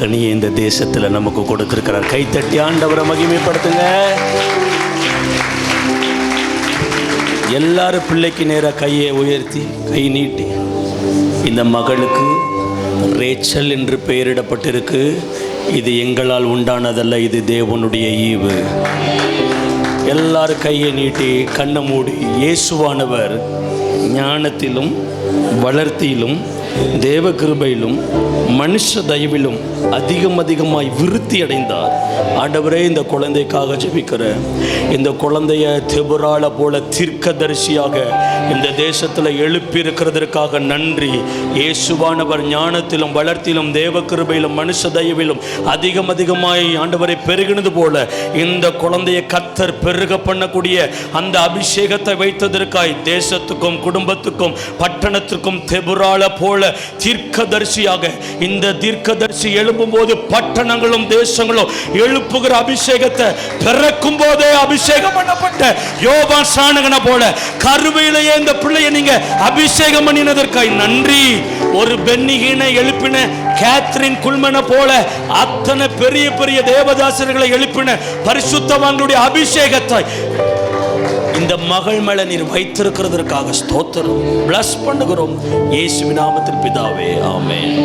கனியை இந்த தேசத்தில் நமக்கு கொடுத்திருக்கிறார். கைத்தட்டி ஆண்டவரை மகிமைப்படுத்துங்க. எல்லாரும் பிள்ளைக்கு நேராக கையை உயர்த்தி கை நீட்டி, இந்த மகளுக்கு ரேச்சல் என்று பெயரிடப்பட்டிருக்கு. இது எங்களால் உண்டானதல்ல, இது தேவனுடைய ஈவு. எல்லாரும் கையை நீட்டி கண்ணை மூடி, இயேசுவானவர் ஞானத்திலும் வளர்த்தியிலும் தேவ கிருபையிலும் மனுஷ தயவிலும் அதிகமாய் விருத்தி அடைந்தார். ஆண்டவரே, இந்த குழந்தைக்காக ஜெபிக்கிறேன். இந்த குழந்தைய தெபுரால போல தீர்க்கதரிசியாக இந்த தேசத்தில் எழுப்பி இருக்கிறதற்காக நன்றி. இயேசுவானவர் ஞானத்திலும் வளர்த்தியிலும் தேவ கிருபையிலும் மனுஷ தயவிலும் அதிகமாய் ஆண்டவரை பெருகினது போல இந்த குழந்தைய கர்த்தர் பெருக பண்ணக்கூடிய அந்த அபிஷேகத்தை வைத்ததற்காய் தேசத்துக்கும் குடும்பத்துக்கும் பட்டணத்துக்கும் தெபுரால போல தீர்க்கதரிசியாக இந்த தீர்க்கதரிசி எழும்பும் போது பட்டணங்களும் தேசங்களும் எழுப்புகிற அபிஷேகத்தை பிறக்கும் போதே அபிஷேகம் பண்ணப்பட்ட யோவான் ஸ்நானகனை போல கருவையிலேயே இந்த பிள்ளையை நீங்க அபிஷேகம் பண்ணினதற்காய் நன்றி. ஒரு பென்னிகீனை எழுப்பின கேத்ரின் குல்மனை போல அத்தனை பெரிய தேவதாசர்களை எழுப்பின பரிசுத்தவான்களுடைய அபிஷேகத்தை இந்த மகள் மேல நீர் வைத்திருக்கிறதற்காக ஸ்தோத்திரம். பிளஸ் பண்ணுகிறோம் இயேசுவின் நாமத்தில் பிதாவே, ஆமென்.